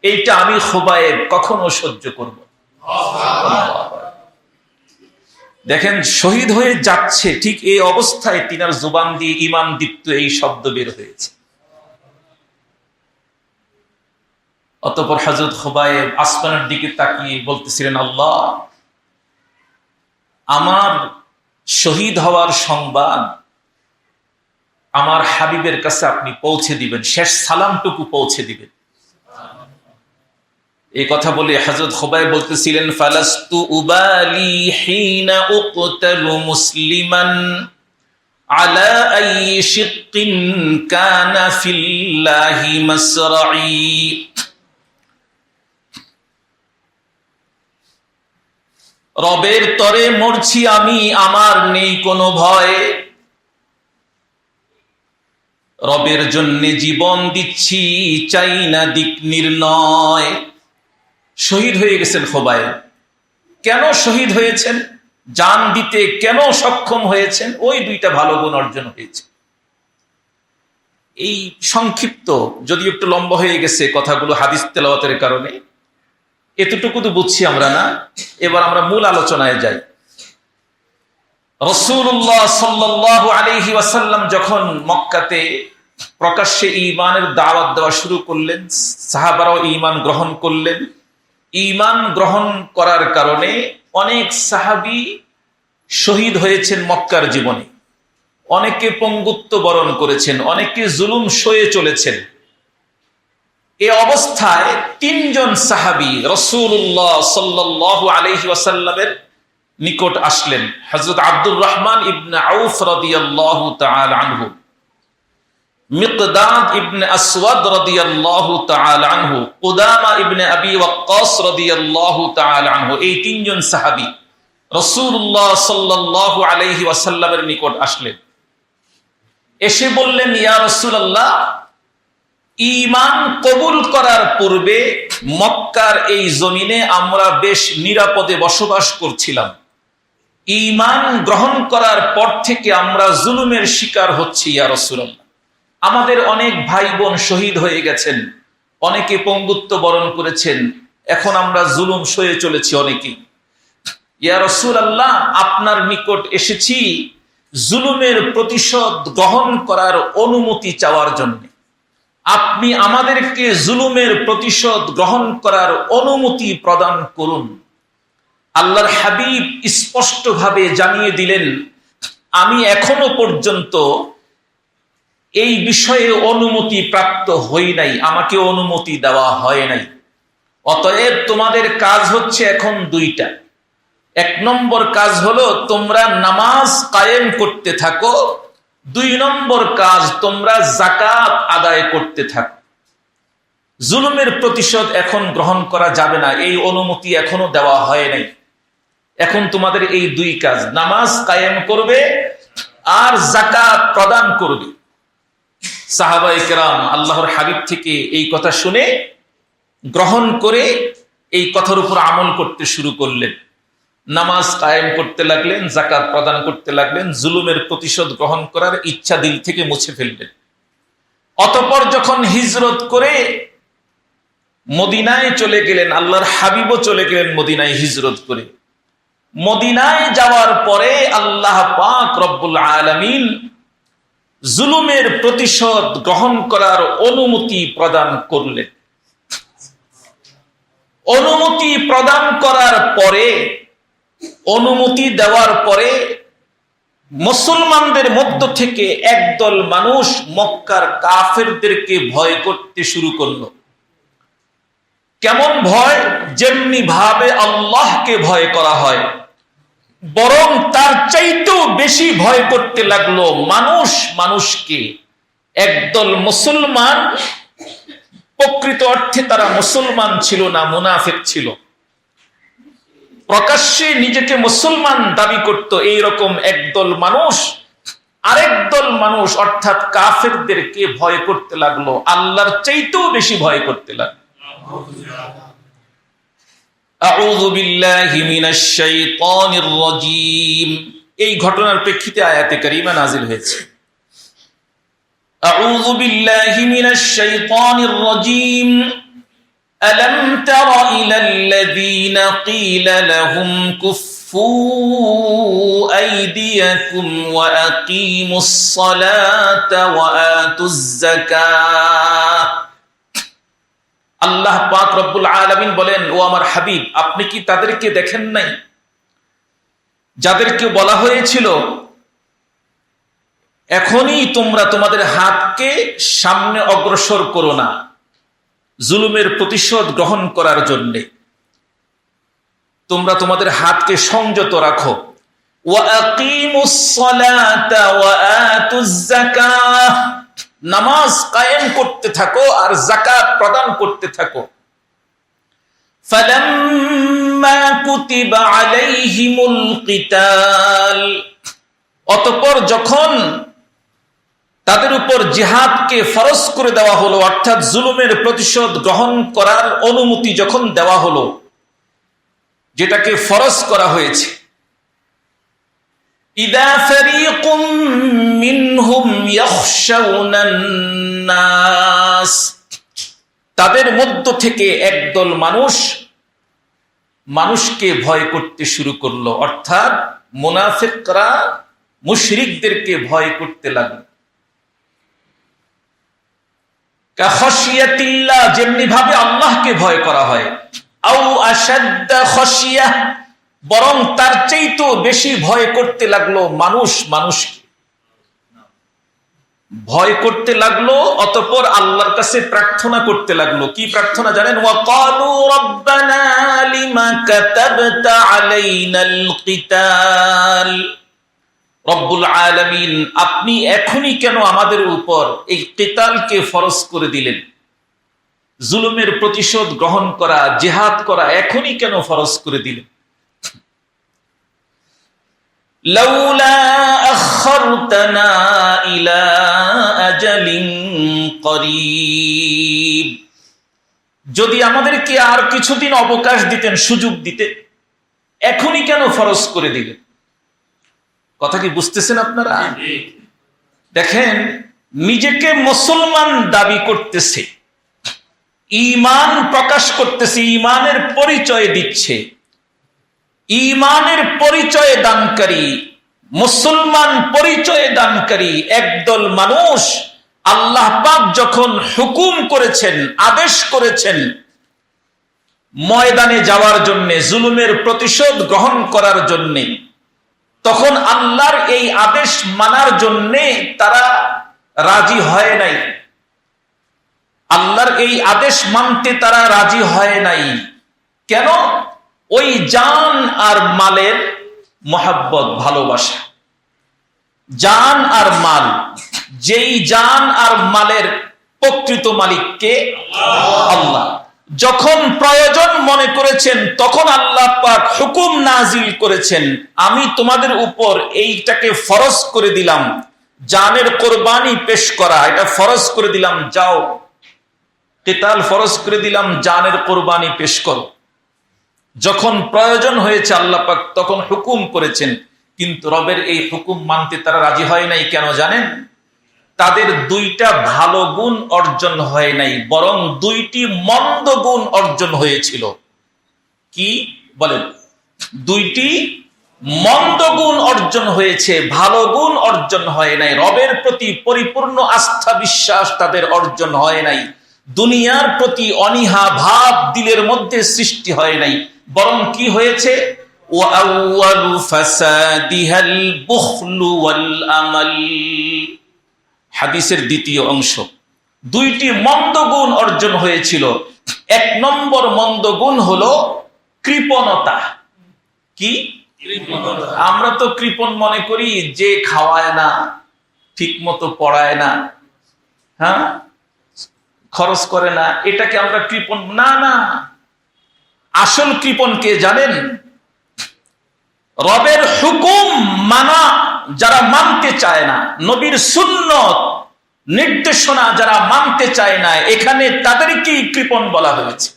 এইটা আমি খুবাইব কখনো সহ্য করব। দেখেন, শহীদ হয়ে যাচ্ছে, ঠিক এই অবস্থায় তিনার জুবান দিয়ে ঈমান দীপ্ত এই শব্দ বের হয়েছে। অতঃপর হযরত খুবাইব আসমানের দিকে তাকিয়ে বলতেছিলেন, আল্লাহ, আমার শহীদ হওয়ার সংবাদ আমার হাবিবের কাছে আপনি পৌঁছে দিবেন, শেষ সালামটুকু পৌঁছে দিবেন। এই কথা বলে হযরত খুবাইব বলতেছিলেন, ফালাস্তু উবালি হিনা উকতালু মুসলিমান আলা আইয়ি শিক্কিন কানা ফিল্লাহি মাসরাই। রবের তরে মরছি আমি, আমার নেই কোনো ভয়, রবের জন্য জীবন দিচ্ছি, চাই না দিক নির্ণয়। শহীদ হয়ে গেছেন খুবাইব। কেন শহীদ হয়েছেন? জান দিতে কেন সক্ষম হয়েছেন? ওই দুইটা ভালো গুণ অর্জন হয়েছে। এই সংক্ষিপ্ত, যদিও একটু লম্বা হয়ে গেছে কথাগুলো হাদিস তেলাওয়াতের কারণে, এতটুকু তো বুঝছি আমরা না। এবার আমরা মূল আলোচনায় যাই। রাসূলুল্লাহ সাল্লাল্লাহু আলাইহি ওয়াসাল্লাম যখন মক্কাতে প্রকাশ্যে ঈমানের দাওয়াত দেওয়া শুরু করলেন, সাহাবারাও ঈমান গ্রহণ করলেন। ঈমান গ্রহণ করার কারণে অনেক সাহাবী শহীদ হয়েছেন মক্কার জীবনে, অনেকে পঙ্গুত্ব বরণ করেছেন, অনেকে জুলুম সয়ে চলেছেন। এই অবস্থায় তিনজন সাহাবী রাসূলুল্লাহ সাল্লাল্লাহু আলাইহি ওয়াসাল্লামের নিকট আসলেন। হযরত আব্দুর রহমান ইবনে আউফ রাদিয়াল্লাহু তাআলা আনহু, মিকদাদ ইবনে আসওয়াদ রাদিয়াল্লাহু তাআলা আনহু, কুদামা ইবনে আবি ওয়াক্কাস রাদিয়াল্লাহু তাআলা আনহু। এই তিনজন সাহাবী রাসূলুল্লাহ সাল্লাল্লাহু আলাইহি ওয়াসাল্লামের নিকট আসলেন। এসে বললেন, ইয়া রাসূলুল্লাহ, ঈমান কবুল করার পূর্বে মক্কার এই জমিনে আমরা বেশ নিরাপদে বসবাস করছিলাম। ঈমান গ্রহণ করার পর থেকে আমরা জুলুমের শিকার হচ্ছি ইয়া রাসূলুল্লাহ। আমাদের অনেক ভাই বোন শহীদ হয়ে গেছেন, অনেকে পঙ্গুত্ব বরণ করেছেন, এখন আমরা জুলুম সয়ে চলেছি অনেকেই। ইয়া রাসূলুল্লাহ, আপনার নিকট এসেছি জুলুমের প্রতিশোধ গ্রহণ করার অনুমতি চাওয়ার জন্য। আপনি আমাদেরকে জুলুমের প্রতিশোধ গ্রহণ করার অনুমতি প্রদান করুন। আল্লাহর হাবিব স্পষ্টভাবে জানিয়ে দিলেন, আমি এখনো পর্যন্ত এই বিষয়ে অনুমতি প্রাপ্ত হই নাই, আমাকে অনুমতি দেওয়া হয় নাই। অতএব তোমাদের কাজ হচ্ছে এখন দুইটা। এক নম্বর কাজ হলো তোমরা নামাজ কায়েম করতে থাকো, দুই নম্বর কাজ তোমরা যাকাত আদায় করতে থাকো। জুলুমের প্রতিশোধ এখন গ্রহণ করা যাবে না, এই অনুমতি এখনো দেওয়া হয় নাই। এখন তোমাদের এই দুই কাজ, নামাজ কায়েম করবে আর যাকাত প্রদান করবে। সাহাবায়ে কেরাম আল্লাহর হাবিব থেকে এই কথা শুনে গ্রহণ করে এই কথার উপর আমল করতে শুরু করলেন। নামাজ কায়েম করতে লাগলেন, যাকাত প্রদান করতে লাগলেন, জুলুমের প্রতিশোধ গ্রহণ করার ইচ্ছা দিল থেকে মুছে ফেললেন। অতঃপর যখন হিজরত করে মদিনায় চলে গেলেন, আল্লাহর হাবিবও চলে গেলেন মদিনায় হিজরত করে। মদিনায় যাওয়ার পরে আল্লাহ পাক রব্বুল আলামিন জুলুমের প্রতিশোধ গ্রহণ করার অনুমতি প্রদান করলেন। অনুমতি প্রদান করার পরে অনুমতি দেওয়ার পরে মুসলমানদের মধ্য থেকে একদল মানুষ মক্কার কাফেরদেরকে ভয় করতে শুরু করলো। কেমন ভয়? যেমনি ভাবে আল্লাহকে ভয় করা হয়, বরং তার চাইতেও বেশি ভয় করতে লাগলো মানুষ মানুষকে। একদল মুসলমান, প্রকৃত অর্থে তারা মুসলমান ছিল না, মুনাফিক ছিল, প্রকাশ্যে নিজেকে মুসলমান দাবি করত। এইরকম একদল মানুষ আরেক দল মানুষ অর্থাৎ কাফেরদেরকে ভয় করতে লাগলো, আল্লাহর চাইতেও বেশি ভয় করতে লাগলো। আউযু বিল্লাহি মিনাশ শাইতানির রাজীম। এই ঘটনার প্রেক্ষিতে আয়াতে কারিমা নাযিল হয়েছে। আউযু বিল্লাহি মিনাশ শাইতানির রাজীম। ألم تر إلى الذين قيل لهم كفوا أيديكم وأقيموا الصلاة وآتوا الزكاة। আল্লাহ পাক রব্বুল আলামিন বলেন, ও আমার হাবিব, আপনি কি তাদেরকে দেখেন নাই যাদেরকে বলা হয়েছিল এখনই তোমরা তোমাদের হাতকে সামনে অগ্রসর করো না জুলুমের প্রতিশোধ গ্রহণ করার জন্য, তোমরা তোমাদের হাতকে সংযত রাখো। ওয়াকিমুস সালাতা ওয়া আতুজ যাকাত, নামাজ কায়েম করতে থাকো আর যাকাত প্রদান করতে থাকো। ফালাম্মা কুতিবা আলাইহিমুল কিতাল, অতঃপর যখন তাদের উপর জিহাদকে ফরজ করে দেওয়া হলো, অর্থাৎ জুলুমের প্রতিশোধ গ্রহণ করার অনুমতি যখন দেওয়া হলো, যেটাকে ফরজ করা হয়েছে, ইদা ফারিকুম মিনহুম ইয়াখশাউনান নাস, তাদের মধ্য থেকে একদল মানুষ মানুষকে ভয় করতে শুরু করলো, অর্থাৎ মুনাফিকরা মুশরিকদেরকে ভয় করতে লাগলো। কাখাশিয়াতিল্লাহ, যেমনি ভাবে আল্লাহকে ভয় করা হয়, আও আশাদ্দা খাশিয়া, বরং তার চাইতেও বেশি ভয় করতে লাগলো মানুষ মানুষকে ভয় করতে লাগলো। অতঃপর আল্লাহর কাছে প্রার্থনা করতে লাগলো। কি প্রার্থনা জানেন? ওয়াকালু রাব্বানা লিমা কাতাবতা আলাইনাল কিতাল, রব্বুল আলামিন, আপনি এখনই কেন আমাদের উপর এই কিতালকে ফরজ করে দিলেন? জুলুমের প্রতিশোধ গ্রহণ করা, জিহাদ করা এখনই কেন ফরজ করে দিলেন? লাউলা আখরতানা ইলা আজালিন করিব, যদি আমাদেরকে আর কিছুদিন অবকাশ দিতেন, সুযোগ দিতে, এখনই কেন ফরজ করে দিলেন? কথা কি বুঝতেছেন আপনারা? দেখেন, নিজেকে মুসলমান দাবি করতেছে, ঈমান প্রকাশ করতেছে, ঈমানের পরিচয় দিচ্ছে, ঈমানের পরিচয় দানকারী, মুসলমান পরিচয় দানকারী একদল মানুষ আল্লাহ পাক যখন হুকুম করেছেন, আদেশ করেছেন ময়দানে যাওয়ার জন্য, জুলুমের প্রতিশোধ গ্রহণ করার জন্য, তখন আল্লাহর এই আদেশ মানার জন্য তারা রাজি হয় নাই। আল্লাহর এই আদেশ মানতে তারা রাজি হয় নাই। কেন? ওই জান আর মালের মহাব্বত, ভালোবাসা। জান আর মাল, যেই জান আর মালের প্রকৃত মালিককে আল্লাহ। যখন প্রয়োজন মনে করেছেন তখন আল্লাহ পাক হুকুম নাজিল করেছেন, আমি তোমাদের উপর এইটাকে ফরজ করে দিলাম, জানের কোরবানি পেশ করা, এটা ফরজ করে দিলাম, যাও কিতাল ফরজ করে দিলাম, জানের কোরবানি পেশ করো। যখন প্রয়োজন হয়েছে আল্লাহ পাক তখন হুকুম করেছেন, কিন্তু রবের এই হুকুম মানতে তারা রাজি হয় নাই। কেন জানেন? তাদের দুইটা ভালো গুণ অর্জন হয় নাই, বরং দুইটি মন্দ গুণ অর্জন হয়েছিল। কি বলেন? দুইটি মন্দ গুণ অর্জন হয়েছে, ভালো গুণ অর্জন হয় নাই। রবের প্রতি পরিপূর্ণ আস্থা বিশ্বাস তাদের অর্জন হয় নাই। দুনিয়ার প্রতি অনীহা ভাব দিলের মধ্যে সৃষ্টি হয় নাই, বরং কি হয়েছে? وأول فسادها البخل والأمل। হাদিসের দ্বিতীয় অংশ, দুইটি মন্দ গুণ অর্জন হয়েছিল। এক নম্বর মন্দ গুণ হলো কৃপণতা। কি? আমরা তো কৃপণ মনে করি যে খাওয়ায় না, ঠিক মতো পড়ায় না, হ্যাঁ, খরচ করে না, এটাকে আমরা কৃপণ। না না, আসল কৃপণ কে জানেন? রবের হুকুম মানা যারা মানতে চায় না, নবীর সুন্নত নির্দেশনা যারা মানতে চায় না, এখানে তাদেরকেই কৃপণ বলা হয়েছে।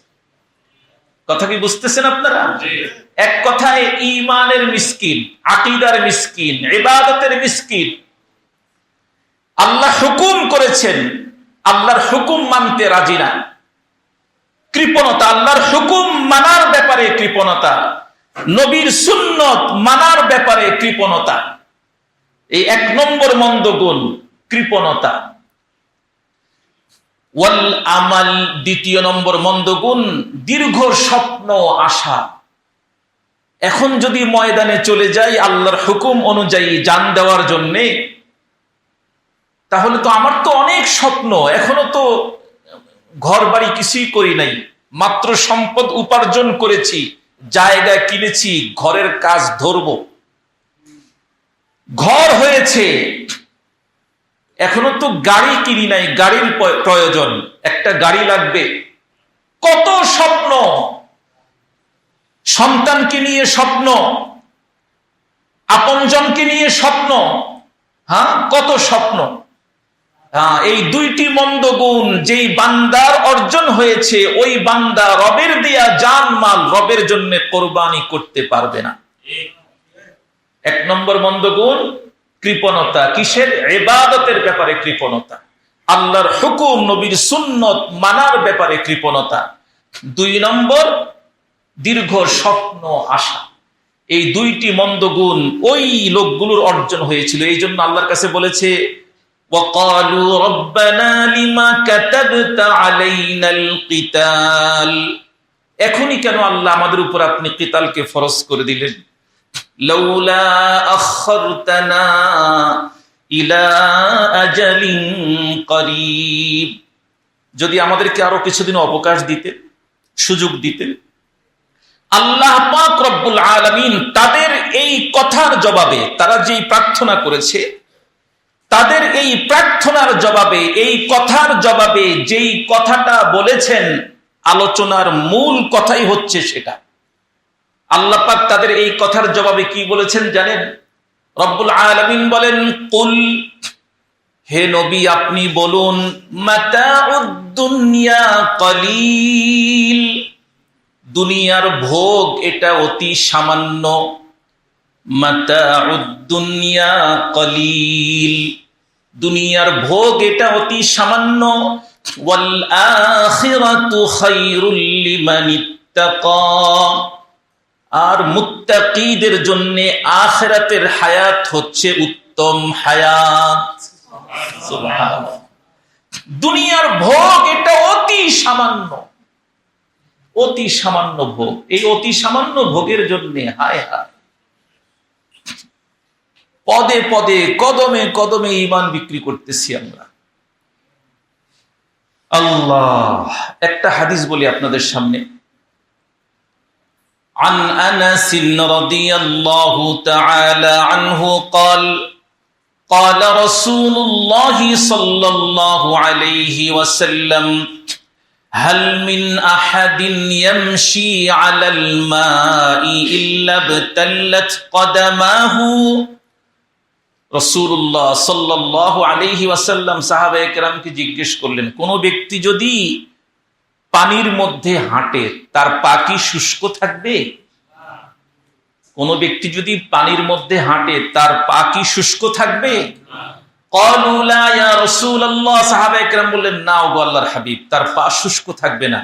কথা কি বুঝতেছেন আপনারা? এক কথায় ঈমানের মিসকিন, আকীদার মিসকিন, ইবাদতের মিসকিন। আল্লাহ হুকুম করেছেন, আল্লাহর হুকুম মানতে রাজি না, কৃপণতা। আল্লাহর হুকুম মানার ব্যাপারে কৃপণতা, নবীর সুন্নত মানার ব্যাপারে কৃপণতা। এই এক নম্বর মন্দ গুণ, কৃপণতা। ওয়াল আমাল, দ্বিতীয় নম্বর মন্দ গুণ, দীর্ঘ স্বপ্ন আশা। এখন যদি ময়দানে চলে যাই আল্লাহর হুকুম অনুযায়ী জান দেওয়ার জন্যে, তাহলে তো আমার তো অনেক স্বপ্ন, এখনো তো ঘর বাড়ি কিছুই করি নাই, মাত্র সম্পদ উপার্জন করেছি, জায়গা কিনেছি, ঘরের কাজ ধরব। ঘর হয়েছে, এখনো তো গাড়ি কিনি নাই, গাড়ির প্রয়োজন, একটা গাড়ি লাগবে। কত স্বপ্ন, সন্তানকে নিয়ে স্বপ্ন, আপনজনকে নিয়ে স্বপ্ন, হ্যাঁ, কত স্বপ্ন। এই দুইটি মন্দ গুণ যেই বান্দার অর্জন হয়েছে, ওই বান্দা রবের দেয়া জান মাল রবের জন্য কোরবানি করতে পারবে না। এক নম্বর মন্দ গুণ কৃপণতা। কিসের? ইবাদতের ব্যাপারে কৃপণতা, আল্লাহর হুকুম নবীর সুন্নত মানার ব্যাপারে কৃপণতা। দুই নম্বর দীর্ঘ স্বপ্ন আশা। এই দুইটি মন্দ গুণ ওই লোকগুলোর অর্জন হয়েছিল। এই জন্য আল্লাহর কাছে বলেছে, وَقَالُوا رَبَّنَا لِمَا كَتَبْتَ عَلَيْنَا الْقِتَالَ। এখনই কেন আল্লাহ আমাদের উপর আপনি কিতালকে ফরজ করে দিলেন? লাউলা আখরতানা ইলা আজালিন করিব। যদি আমাদেরকে আরো কিছুদিন অবকাশ দিতেন, সুযোগ দিতেন। আল্লাহ পাক রব্বুল আলামিন তাদের এই কথার জবাবে, তারা যেই প্রার্থনা করেছে, তাদের এই প্রার্থনার জবাবে, এই কথার জবাবে যেই কথাটা বলেছেন, আলোচনার মূল কথাই হচ্ছে সেটা। আল্লাহ পাক তাদের এই কথার জবাবে কি বলেছেন জানেন? রব্বুল আলামিন বলেন, কুল, হে নবী আপনি বলুন, মাতাউদ দুনিয়া কলিল, দুনিয়ার ভোগ এটা অতি সামান্য। মাতাউদ দুনিয়া কলিল, দুনিয়ার ভোগ এটা অতি সামান্য। ওয়াল আখিরাতু খায়রুল লিমান ইত্তাকা, আর মুত্তাকিদের জন্য আখিরাতের হায়াত হচ্ছে উত্তম হায়াত। সুবহানাল্লাহ। দুনিয়ার ভোগ এটা অতি সামান্য, অতি সামান্য ভোগ। এই অতি সামান্য ভোগের জন্য হায় হায়, পদে পদে কদমে কদমে ঈমান বিক্রি করতেছি আমরা। আল্লাহ, একটা হাদিস বলি আপনাদের সামনে। عن أنس رضي الله تعالى عنه قال قال رسول الله صلى الله عليه وسلم هل من أحد يمشي على الماء إلا ابتلت قدماه। রাসূলুল্লাহ সাল্লাল্লাহু আলাইহি ওয়াসাল্লাম সাহাবায়ে কেরামকে জিজ্ঞেস করলেন, কোন ব্যক্তি যদি পানির মধ্যে হাঁটে তার পা কি শুষ্ক থাকবে? কোন ব্যক্তি যদি পানির মধ্যে হাঁটে তার পা কি শুষ্ক থাকবে? ক্বালু লা ইয়া রাসূলুল্লাহ, সাহাবায়ে কেরাম বললেন, না ওগো আল্লাহর হাবিব, তার পা শুষ্ক থাকবে না।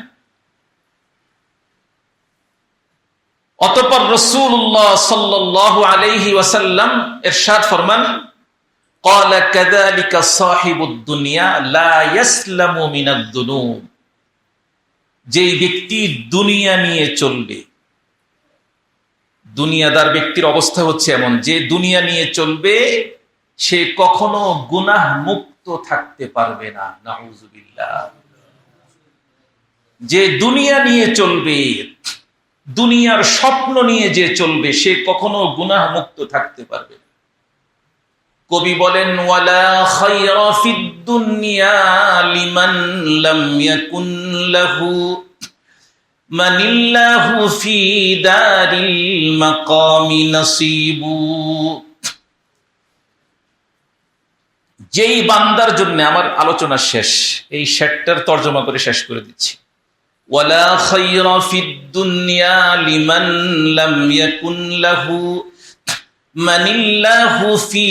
অতঃপর রাসূলুল্লাহ সাল্লাল্লাহু আলাইহি ওয়াসাল্লাম ইরশাদ ফরমান, ক্বালা কাযালিকা সাহিবুদ দুনিয়া লা ইয়াসলামু মিনাদ দুনুব। যেই ব্যক্তি দুনিয়া নিয়ে চলবে, দুনিয়াদার ব্যক্তির অবস্থা হচ্ছে এমন, যে দুনিয়া নিয়ে চলবে সে কখনো গুনাহ মুক্ত থাকতে পারবে না। নাউজুবিল্লাহ। যে দুনিয়া নিয়ে চলবে, দুনিয়ার স্বপ্ন নিয়ে যে চলবে, সে কখনো গুনাহ মুক্ত থাকতে পারবে না। কবি বলেন, ওয়ালা খায়রা ফিদ দুনিয়া লিমান লাম ইয়াকুন লাহু মানিল্লাহু ফি দারিল মাকামি নাসিবু। যেই বান্দার জন্য, আমার আলোচনা শেষ, এই শেরটার তর্জমা করে শেষ করে দিচ্ছি। ওয়ালা খায়রা ফিদ দুনিয়া লিমান লাম ইয়াকুন লাহু মানিল্লাহু ফি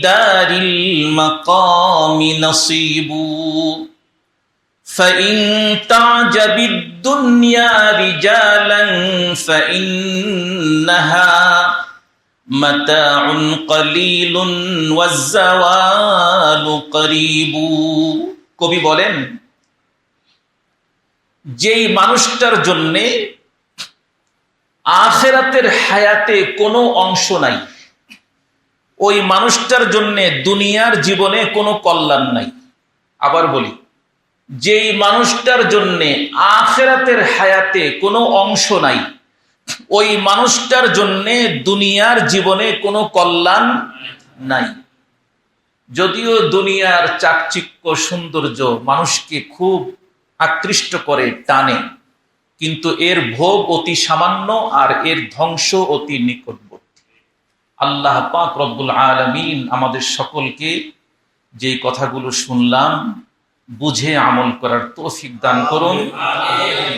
দারিল মাকামি নাসিবু। فإن تعجب الدنيا رجالا فإنها متاع قليل والزوال قريب। কবি বলেন, যেই মানুষটার জন্য আখিরাতের হায়াতে কোনো অংশ নাই, ওই মানুষটার জন্য দুনিয়ার জীবনে কোনো কল্যাণ নাই। আবার বলি, যেই মানুষটার জন্য আখিরাতের হায়াতে কোনো অংশ নাই, ওই মানুষটার জন্য দুনিয়ার জীবনে কোনো কল্যাণ নাই। যদিও দুনিয়ার চাকচিক্য সৌন্দর্য মানুষকে খুব আকৃষ্ট করে, টানে, কিন্তু এর ভোগ অতি সামান্য আর এর ধ্বংস অতি নিকটবর্তী। আল্লাহ পাক রব্বুল আলামিন আমাদের সকলকে যে কথাগুলো শুনলাম বুঝে আমল করার তৌফিক দান করুন।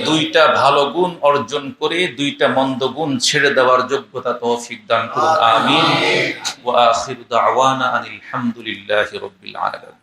দুইটা ভালো গুণ অর্জন করে দুইটা মন্দ গুণ ছেড়ে দেওয়ার যোগ্যতা তৌফিক দান করুন। আমিন। ওয়া আখিরু দাওয়ানা আনিল হামদুলিল্লাহি রাব্বিল আলামিন।